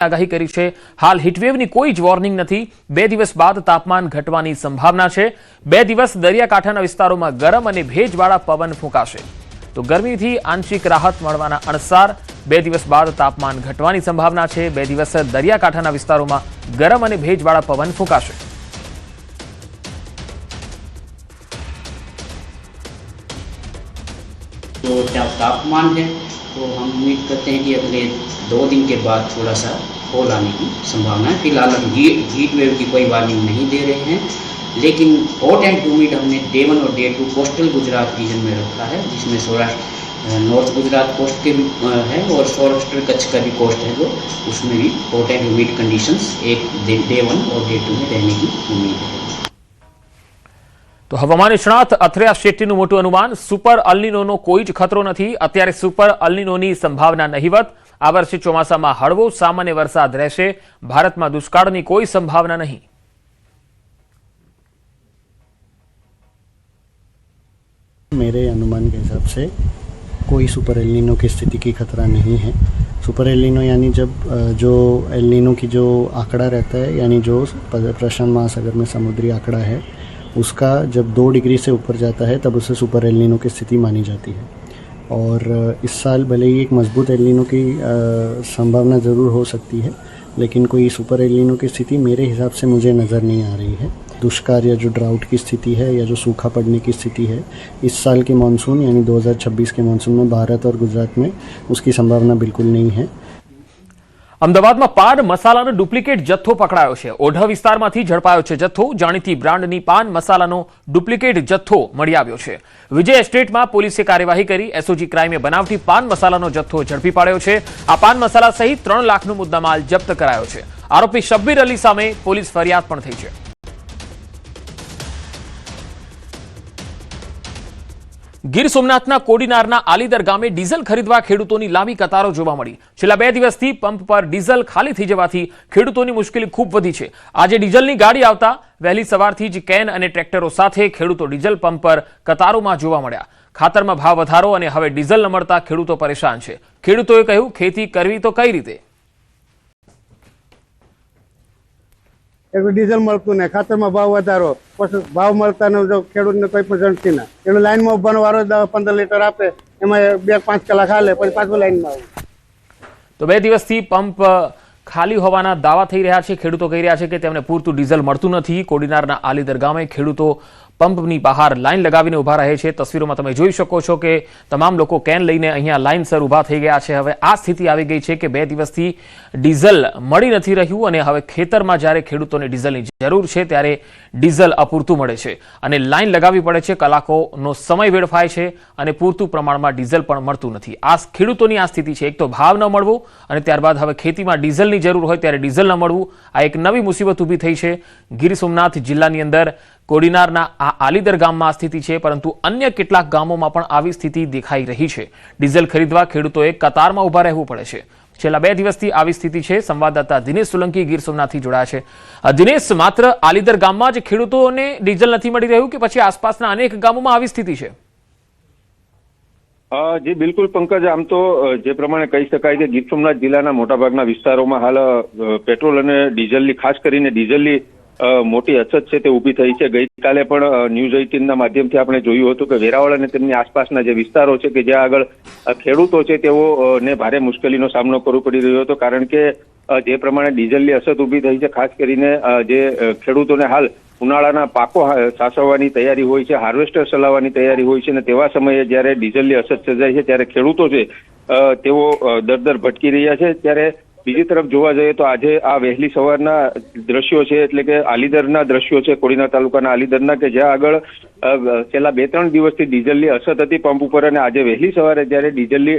આગાહી કરી છે। હાલ હીટવેવની કોઈ જ વોર્નિંગ નથી। 2 દિવસ બાદ તાપમાન ઘટવાની સંભાવના છે। 2 દિવસ દરિયાકાંઠાના વિસ્તારોમાં ગરમ અને ભેજવાળા પવન ફૂંકાશે તો ગરમીથી આંશિક રાહત મળવાના અણસાર। 2 દિવસ બાદ તાપમાન ઘટવાની સંભાવના છે। 2 દિવસ દરિયાકાંઠાના વિસ્તારોમાં ગરમ અને ભેજવાળા પવન ફૂંકાશે। तो क्या तापमान है तो हम उम्मीद करते हैं कि अगले 2 दिन के बाद थोड़ा सा फॉल आने की संभावना है। फिलहाल हम हीट वेव की कोई वार्निंग नहीं दे रहे हैं, लेकिन हॉट एंड ह्यूमिड हमने डे 1 और डे 2 कोस्टल गुजरात रीजन में रखा है, जिसमें सौराष्ट्र नॉर्थ गुजरात कोस्ट के भी है और सौराष्ट्र कच्छ का भी कोस्ट है, जो उसमें भी हॉट एंड ह्यूमिड कंडीशंस एक डे 1 और डे 2 में रहने की उम्मीद है। तो हवामान निष्णात અથરેયા શેટ્ટીનું મોટું અનુમાન। સુપર અલ્નિનોનો કોઈ જ ખતરો નથી। અત્યારે સુપર અલ્નિનોની સંભાવના નહીવત। આ વર્ષે ચોમાસામાં હળવો સામાન્ય વરસાદ રહેશે। ભારતમાં દુષ્કાળની કોઈ સંભાવના નહીં। मेरे अनुमान के हिसाब से कोई सुपर एलिनो की स्थिति की खतरा नहीं है। सुपर एलिनो यानी जब जो एलिनो की जो आंकड़ा रहता है, यानी जो प्रशांत महासागर में समुद्री आंकड़ा है, उसका जब 2 डिग्री से ऊपर जाता है तब उसे सुपर एलिनो की स्थिति मानी जाती है। और इस साल भले ही एक मजबूत एलिनो की संभावना ज़रूर हो सकती है, लेकिन कोई सुपर एलिनो की स्थिति मेरे हिसाब से मुझे नज़र नहीं आ रही है। दुष्काल या जो ड्राउट की स्थिति है या जो सूखा पड़ने की स्थिति है, इस साल के मानसून यानी 2026 के मानसून में भारत और गुजरात में उसकी संभावना बिल्कुल नहीं है। અમદાવાદમાં પાન મસાલાનો ડુપ્લિકેટ જથ્થો પકડાયો છે। ઓઢા વિસ્તારમાંથી ઝડપાયો છે જથ્થો। જાણીતી બ્રાન્ડની પાન મસાલાનો ડુપ્લિકેટ જથ્થો મળી આવ્યો છે। વિજય એસ્ટેટમાં પોલીસે કાર્યવાહી કરી। એસઓજી ક્રાઇમે બનાવટી પાન મસાલાનો જથ્થો ઝડપી પાડ્યો છે। આ પાન મસાલા સહિત 3 લાખનો મુદ્દામાલ જપ્ત કરાયો છે। આરોપી શબ્બીર અલી સામે પોલીસ ફરિયાદ પણ થઈ છે। ગીર સોમનાથના કોડીનારના આલીદર ગામે ડીઝલ ખરીદવા ખેડૂતોની લાંબી કતારો જોવા મળી। છેલ્લા 2 દિવસથી પંપ પર ડીઝલ ખાલી થઈ જવાથી ખેડૂતોની મુશ્કેલી ખૂબ વધી છે। આજે ડીઝલની ગાડી આવતા વહેલી સવારથી જ કેન અને ટ્રેક્ટરો સાથે ખેડૂતો ડીઝલ પંપ પર કતારોમાં જોવા મળ્યા। ખાતરમાં ભાવ વધારો અને હવે ડીઝલ ન મળતા ખેડૂતો પરેશાન છે। ખેડૂતોએ કહ્યું, ખેતી કરવી તો કઈ રીતે? ડીઝલ મળતું ને ખાતરમાં ભાવ વધારો, ભાવ મળતા ન, જો ખેડૂતને કોઈ પણ જણતી ના, એનો લાઈનમાં ઉભાનો વારો 10-15 લીટર આપે, એમાં 2-5 કલાક હાલે, પછી પાછું લાઈનમાં આવે। તો 2 દિવસથી પંપ ખાલી હોવાના દાવા થઈ રહ્યા છે। ખેડૂતો કહી રહ્યા છે કે તેમને પૂરતું ડીઝલ મળતું નથી। કોડીનારના આલીદર ગામે ખેડૂતો પંપની બહાર લાઈન લગાવીને ઊભા રહે છે। તસવીરોમાં તમે જોઈ શકો છો કે તમામ લોકો કેન લઈને અહીંયા લાઈનસર ઊભા થઈ ગયા છે। હવે આ સ્થિતિ આવી ગઈ છે કે 2 દિવસથી ડીઝલ મળી નથી રહ્યું અને હવે ખેતરમાં જ્યારે ખેડૂતોને ડીઝલની જરૂર છે ત્યારે ડીઝલ અપૂરતું મળે છે અને લાઈન લગાવવી પડે છે। કલાકોનો સમય વેડફાય છે અને પૂરતું પ્રમાણમાં ડીઝલ પણ મળતું નથી। આ ખેડૂતોની આ સ્થિતિ છે। એક તો ભાવ ન મળવો અને ત્યારબાદ હવે ખેતીમાં ડીઝલની જરૂર હોય ત્યારે ડીઝલ ન મળવું, આ એક નવી મુસીબત ઊભી થઈ છે। ગીર સોમનાથ જિલ્લાની અંદર કોડીનારના આ આલીદર ગામમાં આ સ્થિતિ છે, પરંતુ અન્ય કેટલાક ગામોમાં પણ આવી સ્થિતિ દેખાઈ રહી છે। ડીઝલ ખરીદવા ખેડૂતોએ કતારમાં ઊભા રહેવું પડે છે। છેલ્લા 2 દિવસથી આવી સ્થિતિ છે। સંવાદદાતા દિનેશ સોલંકી ગીર સોમનાથથી જોડાયા છે। દિનેશ, માત્ર આલીદર ગામમાં જ ખેડૂતોને ડીઝલ નથી મળી રહ્યું કે પછી આસપાસના અનેક ગામોમાં આવી સ્થિતિ છે? જી બિલકુલ પંકજ, આમ તો જે પ્રમાણે કહી શકાય કે ગીર સોમનાથ જિલ્લાના મોટાભાગના વિસ્તારોમાં હાલ પેટ્રોલ અને ડીઝલની, ખાસ કરીને ડીઝલની મોટી અછત છે તે ઊભી થઈ છે। ગઈકાલે પણ ન્યૂઝ 18ના માધ્યમથી આપણે જોયું હતું કે વેરાવળ અને તેમની આસપાસના જે વિસ્તારો છે કે જ્યાં આગળ ખેડૂતો છે તેઓને ભારે મુશ્કેલીનો સામનો કરવો પડી રહ્યો હતો, કારણ કે જે પ્રમાણે ડીઝલની અછત ઊભી થઈ છે। ખાસ કરીને જે ખેડૂતોને હાલ ઉનાળાના પાકો સાચવવાની તૈયારી હોય છે, હાર્વેસ્ટર ચલાવવાની તૈયારી હોય છે, અને તેવા સમયે જ્યારે ડીઝલની અછત સર્જાય છે ત્યારે ખેડૂતો છે તેઓ દર ભટકી રહ્યા છે। ત્યારે બીજી તરફ જોવા જઈએ તો આજે આ વહેલી સવારના દ્રશ્યો છે, એટલે કે આલીદરના દ્રશ્યો છે, કોડીનાર તાલુકાના આલીદરના, કે જ્યાં આગળ છેલ્લા 2-3 દિવસથી ડીઝલની અછત હતી પંપ ઉપર, અને આજે વહેલી સવારે જ્યારે ડીઝલની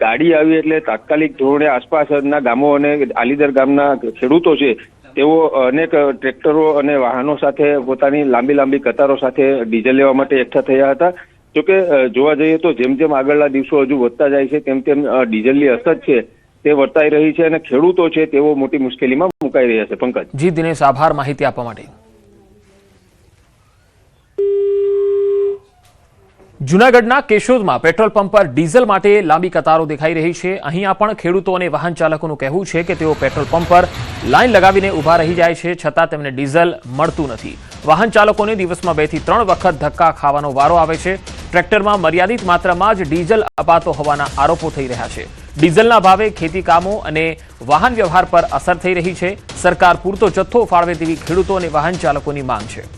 ગાડી આવી એટલે તાત્કાલિક ધોરણે આસપાસના ગામો અને આલીદર ગામના ખેડૂતો છે તેઓ અનેક ટ્રેક્ટરો અને વાહનો સાથે પોતાની લાંબી કતારો સાથે ડીઝલ લેવા માટે એકઠા થયા હતા। જોકે જોવા જઈએ તો જેમ જેમ આગળના દિવસો હજુ વધતા જાય છે તેમ તેમ ડીઝલની અછત છે તે વર્તાઈ રહી છે અને ખેડૂતો છે તેઓ મોટી મુશ્કેલીમાં મુકાઈ રહ્યા છે। પંકજ, જી દિનેશ, આભાર માહિતી આપવા માટે। જૂનાગઢના કેશોદમાં પેટ્રોલ પંપ પર ડીઝલ માટે લાંબી કતારો દેખાઈ રહી છે। અહીંયા પણ ખેડૂતો અને વાહન ચાલકોનું કહેવું છે કે તેઓ પેટ્રોલ પંપ પર લાઈન લગાવીને ઊભા રહી જાય છે, છતાં તેમને ડીઝલ મળતું નથી। વાહન ચાલકોને દિવસમાં 2 થી 3 વખત ધક્કા ખાવાનો વારો આવે છે। ટ્રેક્ટરમાં મર્યાદિત માત્રામાં જ ડીઝલ અપાતો હોવાના આરોપો થઈ રહ્યા છે। ડીઝલના ભાવે ખેતી કામો અને વાહન વ્યવહાર પર અસર થઈ રહી છે। સરકાર પૂરતો જથ્થો ફાળવે તેવી ખેડૂતો અને વાહન ચાલકોની માંગ છે।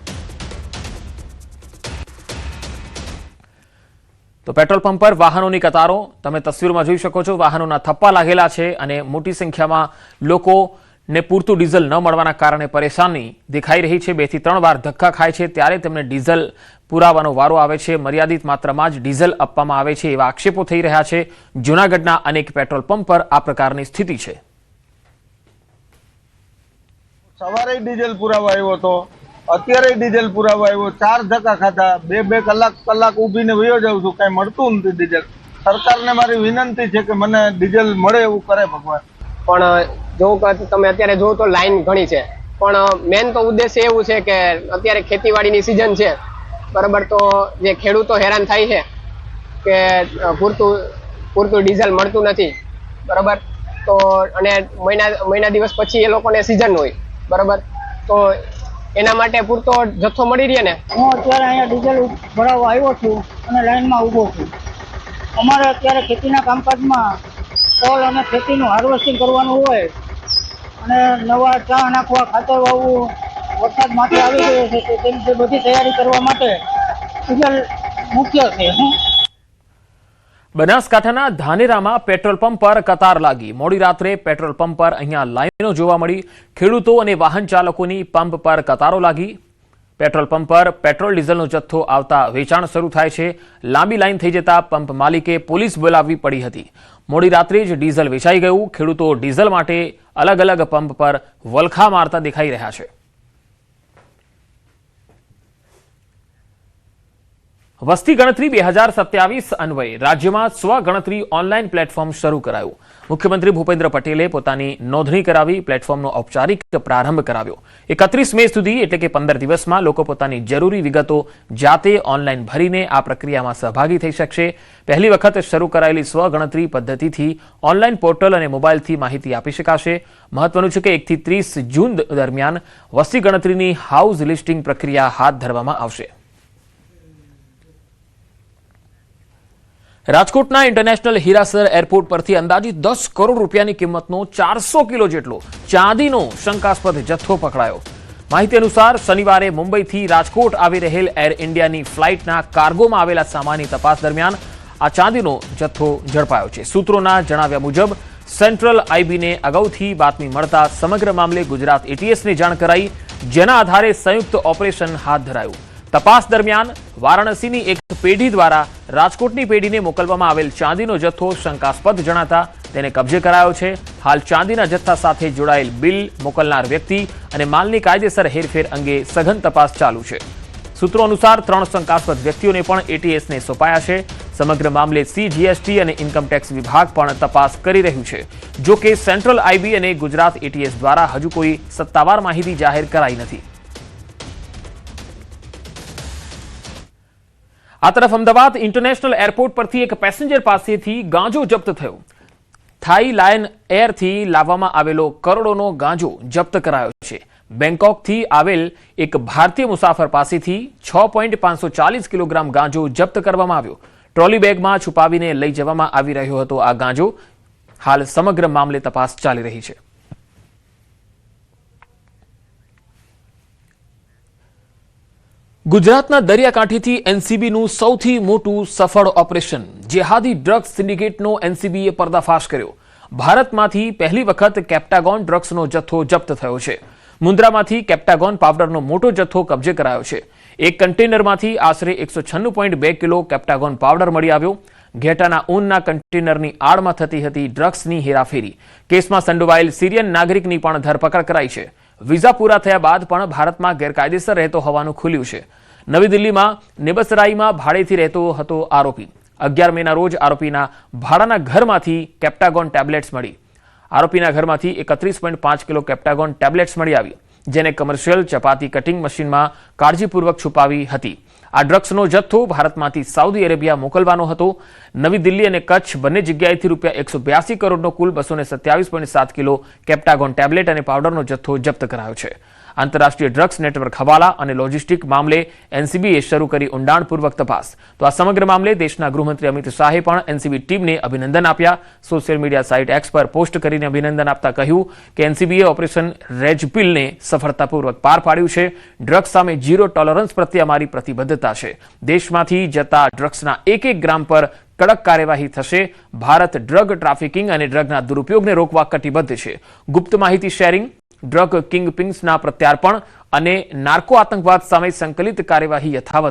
તો પેટ્રોલ પંપ પર વાહનોની કતારો તમે તસવીરમાં જોઈ શકો છો। વાહનોના થપ્પા લાગેલા છે અને મોટી સંખ્યામાં લોકોને પૂરતું ડીઝલ ન મળવાના કારણે પરેશાની દેખાઈ રહી છે। 2 થી 3 વાર ધક્કા ખાય છે ત્યારે તેમને ડીઝલ પુરાવાનો વારો આવે છે। મર્યાદિત માત્રામાં જ ડીઝલ આપવામાં આવે છે એવા આક્ષેપો થઈ રહ્યા છે। જૂનાગઢના અનેક પેટ્રોલ પંપ પર આ પ્રકારની સ્થિતિ છે। સવારે ડીઝલ પુરાવા આવ્યો હતો, અત્યારે ડીઝલ પુરાવા આવ્યો, 4 ધક્કા ખાધા, 2 કલાક ઊભીને વયો જાઉં છું, કઈ મળતું નથી ડીઝલ। સરકારને મારી વિનંતી છે કે મને ડીઝલ મળે એવું કરે ભગવાન। પણ જો તમે અત્યારે જો તો લાઈન ઘણી છે, પણ મેન તો ઉદ્દેશ્ય એવું છે કે અત્યારે ખેતીવાડીની સિઝન છે, બરાબર। તો જે ખેડૂતો હેરાન થાય છે કે પૂરતું ડીઝલ મળતું નથી, બરાબર। તો અને મહિના દિવસ પછી એ લોકોને સિઝન હોય, બરાબર। તો એના માટે પૂરતો જથ્થો મળી રહે ને। હું અત્યારે અહીંયા ડીઝલ ભરાવવા આવ્યો છું અને લાઈનમાં ઊભો છું। અમારે અત્યારે ખેતીના કામકાજમાં તલ અને ખેતીનું હાર્વેસ્ટિંગ કરવાનું હોય અને નવા ચા નાખવા, ખાતર વાવવું, વરસાદ માટે આવી ગયો છે તો તે બધી તૈયારી કરવા માટે ડીઝલ મુખ્ય છે। બનાસકાંઠાના ધાનેરામાં પેટ્રોલ પંપ પર કતાર લાગી। મોડી રાત્રે પેટ્રોલ પંપ પર અહીંયા લાઈનો જોવા મળી। ખેડૂતો અને વાહન ચાલકોની પંપ પર કતારો લાગી। પેટ્રોલ પંપ પર પેટ્રોલ ડીઝલનો જથ્થો આવતા વેચાણ શરૂ થાય છે। લાંબી લાઈન થઈ જતા પંપ માલિકે પોલીસ બોલાવવી પડી હતી। મોડી રાત્રે જ ડીઝલ વેચાઈ ગયું। ખેડૂતો ડીઝલ માટે અલગ અલગ પંપ પર વલખા મારતા દેખાઈ રહ્યા છે। વસ્તી ગણતરી 2027 અન્વયે રાજ્યમાં સ્વગણતરી ઓનલાઈન પ્લેટફોર્મ શરૂ કરાયું। મુખ્યમંત્રી ભૂપેન્દ્ર પટેલે પોતાની નોંધણી કરાવી પ્લેટફોર્મનો ઔપચારિક પ્રારંભ કરાવ્યો। 31 મે સુધી એટલે કે 15 દિવસમાં લોકો પોતાની જરૂરી વિગતો જાતે ઓનલાઈન ભરીને આ પ્રક્રિયામાં સહભાગી થઈ શકશે। પહેલી વખત શરૂ કરાયેલી સ્વગણતરી પદ્ધતિથી ઓનલાઈન પોર્ટલ અને મોબાઈલથી માહિતી આપી શકાશે। મહત્વનું છે કે 1 થી 30 જૂન દરમિયાન વસ્તી ગણતરીની હાઉસ લિસ્ટિંગ પ્રક્રિયા હાથ ધરવામાં આવશે। રાજકોટના ઇન્ટરનેશનલ હીરાસર એરપોર્ટ પરથી અંદાજિત 10 કરોડ રૂપિયાની કિંમતનો 400 કિલો જેટલો ચાંદીનો શંકાસ્પદ જથ્થો પકડાયો। માહિતી અનુસાર શનિવારે મુંબઈથી રાજકોટ આવી રહેલ એર ઇન્ડિયાની ફ્લાઇટના કાર્ગોમાં આવેલા સામાનની તપાસ દરમિયાન આ ચાંદીનો જથ્થો ઝડપાયો છે। સૂત્રોના જણાવ્યા મુજબ સેન્ટ્રલ આઈબીને અગાઉથી બાતમી મળતા સમગ્ર મામલે ગુજરાત એટીએસને જાણ કરાઈ, જેના આધારે સંયુક્ત ઓપરેશન હાથ ધરાયું। તપાસ દરમિયાન વારાણસીની એક પેઢી દ્વારા રાજકોટની પેઢીને મોકલવામાં આવેલ ચાંદીનો જથ્થો શંકાસ્પદ જણાતા તેને કબજે કરાયો છે। હાલ ચાંદીના જથ્થા સાથે જોડાયેલ બિલ, મોકલનાર વ્યક્તિ અને માલની કાયદેસર હેરફેર અંગે સઘન તપાસ ચાલુ છે। સૂત્રો અનુસાર 3 શંકાસ્પદ વ્યક્તિઓને પણ એટીએસને સોંપાયા છે। સમગ્ર મામલે સીજીએસટી અને ઇન્કમટેક્સ વિભાગ પણ તપાસ કરી રહ્યું છે। જો કે સેન્ટ્રલ આઈબી અને ગુજરાત એટીએસ દ્વારા હજુ કોઈ સત્તાવાર માહિતી જાહેર કરાઈ નથી। આ તરફ અમદાવાદ ઇન્ટરનેશનલ એરપોર્ટ પરથી એક પેસેન્જર પાસેથી ગાંજો જપ્ત થયો। થાઈ લાયન એરથી લાવવામાં આવેલો કરોડોનો ગાંજો જપ્ત કરાયો છે। બેંકોકથી આવેલ એક ભારતીય મુસાફર પાસેથી 6.540 કિલોગ્રામ ગાંજો જપ્ત કરવામાં આવ્યો। ટ્રોલી બેગમાં છુપાવીને લઈ જવામાં આવી રહ્યો હતો આ ગાંજો। હાલ સમગ્ર મામલે તપાસ ચાલી રહી છે। ગુજરાતના દરિયાકાંઠેથી એનસીબીનું સૌથી મોટું સફળ ઓપરેશન જેહાદી ડ્રગ્સ સિન્ડિકેટનો એનસીબીએ પર્દાફાશ કર્યો। ભારતમાંથી પહેલી વખત કેપ્ટાગોન ડ્રગ્સનો જથ્થો જપ્ત થયો છે। મુન્દ્રામાંથી કેપ્ટાગોન પાવડરનો મોટો જથ્થો કબજે કરાયો છે। એક કન્ટેનરમાંથી આશરે 196.2 કિલો કેપ્ટાગોન પાવડર મળી આવ્યો। ઘેટાના ઊનના કન્ટેનરની આડમાં થતી હતી ડ્રગ્સની હેરાફેરી। કેસમાં સંડોવાયેલ સિરિયન નાગરિકની પણ ધરપકડ કરાઈ છે। વિઝા પૂરા થયા બાદ પણ ભારતમાં ગેરકાયદેસર રહેતો હોવાનું ખુલ્યું છે। નવી દિલ્હીમાં નેબસરાઈમાં ભાડેથી રહેતો હતો આરોપી। 11 મેના રોજ આરોપીના ભાડાના ઘરમાંથી કેપ્ટાગોન ટેબ્લેટ્સ મળી। આરોપીના ઘરમાંથી 31.5 કિલો કેપ્ટાગોન ટેબ્લેટ્સ મળી આવી, જેને કમર્શિયલ ચપાતી કટિંગ મશીનમાં કાળજીપૂર્વક છુપાવી હતી। આ ડ્રગ્સનો જથ્થો ભારતમાંથી સાઉદી અરેબિયા મોકલવાનો હતો. નવી દિલ્હી અને કચ્છ બંને જગ્યાએથી ₹182 કરોડનો કુલ 227.7 કિલો કેપ્ટાગોન ટેબ્લેટ અને પાવડરનો જથ્થો જપ્ત કરાયો છે. આંતરરાષ્ટ્રીય ડ્રગ્સ નેટવર્ક હવાલા અને લોજિસ્ટિક મામલે એનસીબીએ શરૂ કરી ઊંડાણપૂર્વક તપાસ. તો આ સમગ્ર મામલે દેશના ગૃહમંત્રી અમિત શાહે પણ એનસીબી ટીમને અભિનંદન આપ્યા. સોશિયલ મીડિયા સાઇટ એક્સ પર પોસ્ટ કરીને અભિનંદન આપતા કહ્યું કે એનસીબીએ ઓપરેશન રેડપિલને સફળતાપૂર્વક પાર પાડ્યું છે. ડ્રગ્સ સામે ઝીરો ટોલરન્સ પ્રત્યે અમારી પ્રતિબદ્ધતા છે. દેશમાંથી જતા ડ્રગ્સના એક ગ્રામ પર કડક કાર્યવાહી થશે. ભારત ડ્રગ ટ્રાફિકિંગ અને ડ્રગના દુરુપયોગને રોકવા કટિબદ્ધ છે. ગુપ્ત માહિતી શેરિંગ, ડ્રગ કિંગપિન્સના પ્રત્યાર્પણ અને નાર્કો આતંકવાદ સામે સંકલિત કાર્યવાહી યથાવત